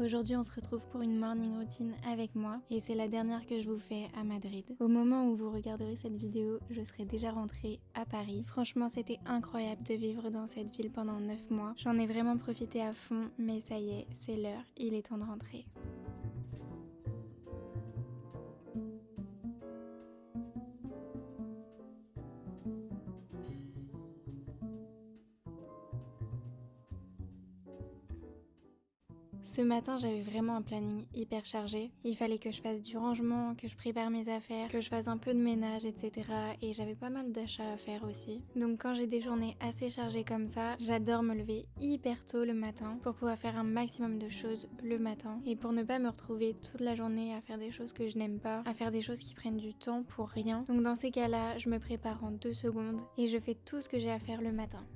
Aujourd'hui on se retrouve pour une morning routine avec moi et c'est la dernière que je vous fais à Madrid. Au moment où vous regarderez cette vidéo, je serai déjà rentrée à Paris. Franchement c'était incroyable de vivre dans cette ville pendant 9 mois. J'en ai vraiment profité à fond, mais ça y est, c'est l'heure, il est temps de rentrer. Ce matin, j'avais vraiment un planning hyper chargé. Il fallait que je fasse du rangement, que je prépare mes affaires, que je fasse un peu de ménage, etc. Et j'avais pas mal d'achats à faire aussi. Donc quand j'ai des journées assez chargées comme ça, j'adore me lever hyper tôt le matin pour pouvoir faire un maximum de choses le matin et pour ne pas me retrouver toute la journée à faire des choses que je n'aime pas, à faire des choses qui prennent du temps pour rien. Donc dans ces cas-là, je me prépare en 2 secondes et je fais tout ce que j'ai à faire le matin.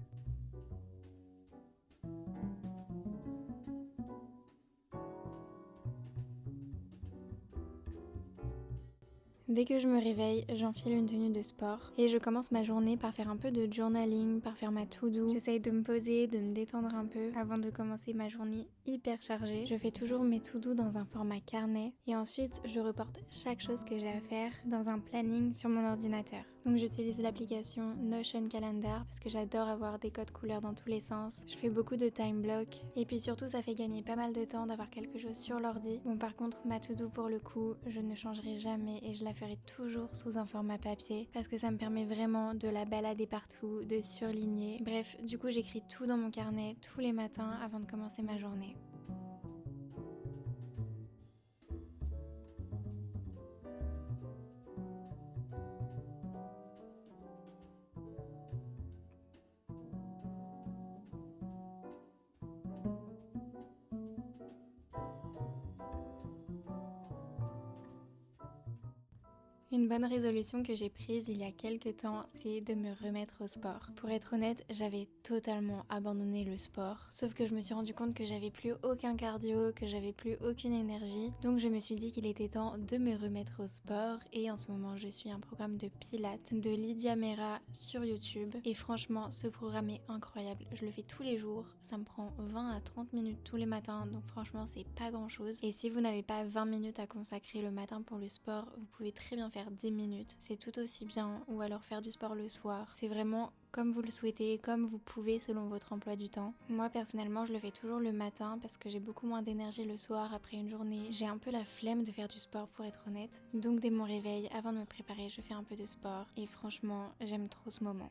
Dès que je me réveille, j'enfile une tenue de sport et je commence ma journée par faire un peu de journaling, par faire ma to-do. J'essaye de me poser, de me détendre un peu avant de commencer ma journée hyper chargée. Je fais toujours mes to-do dans un format carnet et ensuite je reporte chaque chose que j'ai à faire dans un planning sur mon ordinateur. Donc j'utilise l'application Notion Calendar parce que j'adore avoir des codes couleurs dans tous les sens. Je fais beaucoup de time block et puis surtout ça fait gagner pas mal de temps d'avoir quelque chose sur l'ordi. Bon par contre ma to-do pour le coup, je ne changerai jamais et je la ferai toujours sous un format papier parce que ça me permet vraiment de la balader partout, de surligner. Bref, du coup j'écris tout dans mon carnet tous les matins avant de commencer ma journée. Une bonne résolution que j'ai prise il y a quelques temps, c'est de me remettre au sport. Pour être honnête, j'avais totalement abandonné le sport, sauf que je me suis rendu compte que j'avais plus aucun cardio, que j'avais plus aucune énergie, donc je me suis dit qu'il était temps de me remettre au sport et en ce moment je suis un programme de pilates de Lydia Mera sur YouTube et franchement ce programme est incroyable, je le fais tous les jours, ça me prend 20 à 30 minutes tous les matins, donc franchement c'est pas grand chose et si vous n'avez pas 20 minutes à consacrer le matin pour le sport, vous pouvez très bien faire 10 minutes, c'est tout aussi bien, ou alors faire du sport le soir. C'est vraiment comme vous le souhaitez, comme vous pouvez selon votre emploi du temps. Moi personnellement je le fais toujours le matin parce que j'ai beaucoup moins d'énergie le soir après une journée. J'ai un peu la flemme de faire du sport pour être honnête. Donc dès mon réveil, avant de me préparer, je fais un peu de sport et franchement j'aime trop ce moment.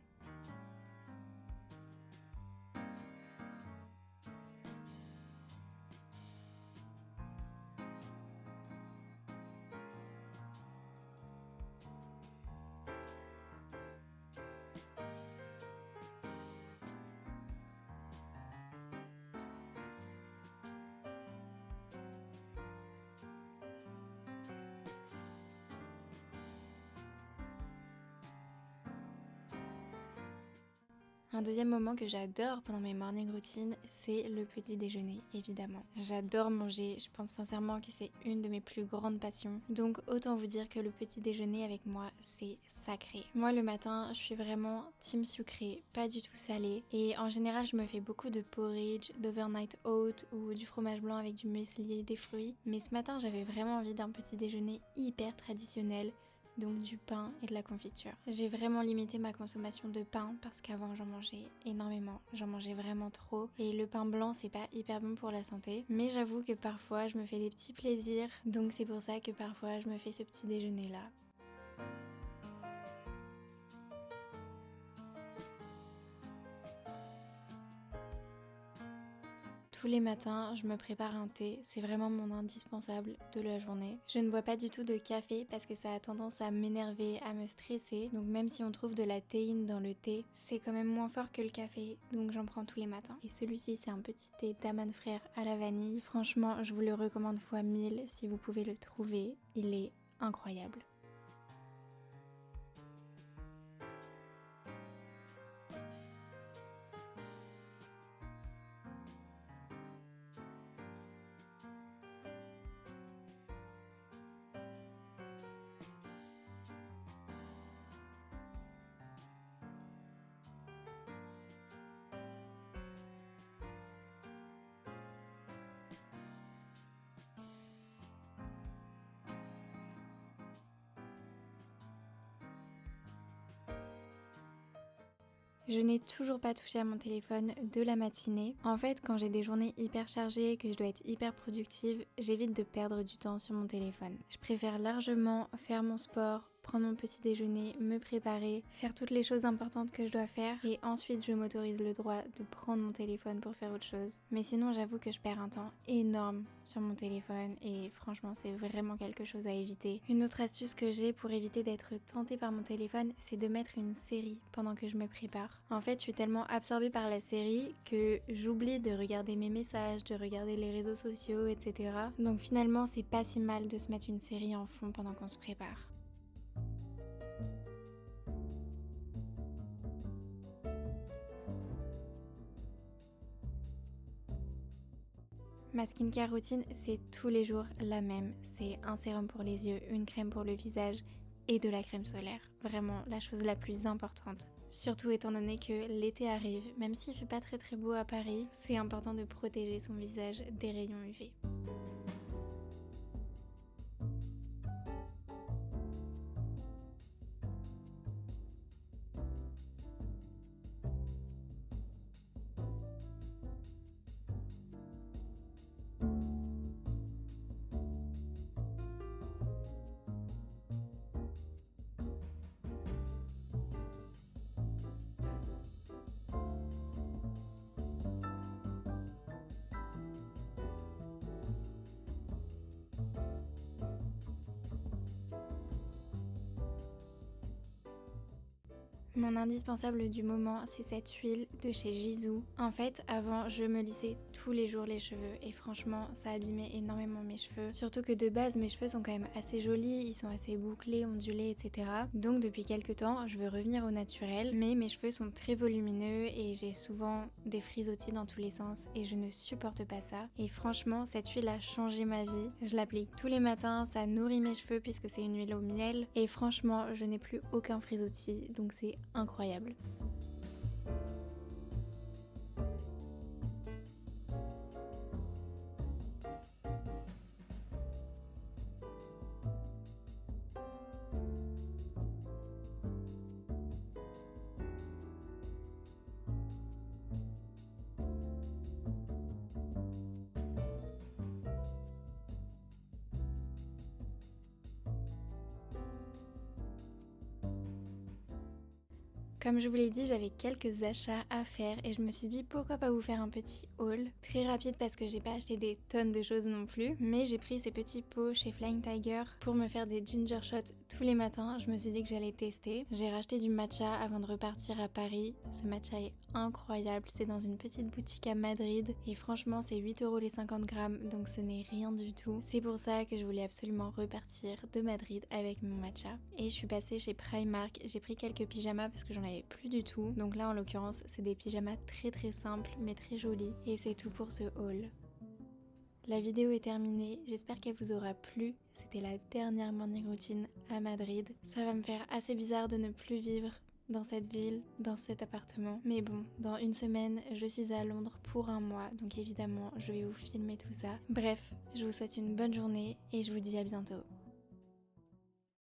Un deuxième moment que j'adore pendant mes morning routines, c'est le petit déjeuner, évidemment. J'adore manger, je pense sincèrement que c'est une de mes plus grandes passions. Donc autant vous dire que le petit déjeuner avec moi, c'est sacré. Moi le matin, je suis vraiment team sucré, pas du tout salé. Et en général, je me fais beaucoup de porridge, d'overnight oat ou du fromage blanc avec du muesli, des fruits. Mais ce matin, j'avais vraiment envie d'un petit déjeuner hyper traditionnel. Donc du pain et de la confiture. J'ai vraiment limité ma consommation de pain parce qu'avant j'en mangeais énormément, j'en mangeais vraiment trop et le pain blanc c'est pas hyper bon pour la santé, mais j'avoue que parfois je me fais des petits plaisirs, donc c'est pour ça que parfois je me fais ce petit déjeuner là. Tous les matins, je me prépare un thé, c'est vraiment mon indispensable de la journée. Je ne bois pas du tout de café parce que ça a tendance à m'énerver, à me stresser. Donc même si on trouve de la théine dans le thé, c'est quand même moins fort que le café, donc j'en prends tous les matins. Et celui-ci, c'est un petit thé d'Amann Frères à la vanille. Franchement, je vous le recommande fois 1000 si vous pouvez le trouver, il est incroyable. Je n'ai toujours pas touché à mon téléphone de la matinée. En fait, quand j'ai des journées hyper chargées, que je dois être hyper productive, j'évite de perdre du temps sur mon téléphone. Je préfère largement faire mon sport, prendre mon petit déjeuner, me préparer, faire toutes les choses importantes que je dois faire et ensuite je m'autorise le droit de prendre mon téléphone pour faire autre chose. Mais sinon j'avoue que je perds un temps énorme sur mon téléphone et franchement c'est vraiment quelque chose à éviter. Une autre astuce que j'ai pour éviter d'être tentée par mon téléphone, c'est de mettre une série pendant que je me prépare. En fait je suis tellement absorbée par la série que j'oublie de regarder mes messages, de regarder les réseaux sociaux, etc. Donc finalement c'est pas si mal de se mettre une série en fond pendant qu'on se prépare. Ma skincare routine, c'est tous les jours la même. C'est un sérum pour les yeux, une crème pour le visage et de la crème solaire. Vraiment la chose la plus importante. Surtout étant donné que l'été arrive, même s'il fait pas très beau à Paris, c'est important de protéger son visage des rayons UV. Mon indispensable du moment, c'est cette huile de chez Jisoo. En fait, avant, je me lissais tous les jours les cheveux et franchement, ça abîmait énormément mes cheveux. Surtout que de base, mes cheveux sont quand même assez jolis, ils sont assez bouclés, ondulés, etc. Donc depuis quelques temps, je veux revenir au naturel, mais mes cheveux sont très volumineux et j'ai souvent des frisottis dans tous les sens et je ne supporte pas ça. Et franchement, cette huile a changé ma vie. Je l'applique tous les matins, ça nourrit mes cheveux puisque c'est une huile au miel et franchement, je n'ai plus aucun frisottis, donc c'est incroyable. Comme je vous l'ai dit, j'avais quelques achats à faire et je me suis dit pourquoi pas vous faire un petit haul. Très rapide parce que j'ai pas acheté des tonnes de choses non plus, mais j'ai pris ces petits pots chez Flying Tiger pour me faire des ginger shots tous les matins. Je me suis dit que j'allais tester. J'ai racheté du matcha avant de repartir à Paris. Ce matcha est incroyable, c'est dans une petite boutique à Madrid et franchement c'est 8€ les 50 grammes donc ce n'est rien du tout. C'est pour ça que je voulais absolument repartir de Madrid avec mon matcha. Et je suis passée chez Primark, j'ai pris quelques pyjamas parce que j'en avais plus du tout. Donc là en l'occurrence c'est des pyjamas très simples mais très jolis et c'est tout pour ce haul. La vidéo est terminée, j'espère qu'elle vous aura plu. C'était la dernière morning routine à Madrid. Ça va me faire assez bizarre de ne plus vivre dans cette ville, dans cet appartement. Mais bon, dans une semaine, je suis à Londres pour un mois, donc évidemment, je vais vous filmer tout ça. Bref, je vous souhaite une bonne journée et je vous dis à bientôt.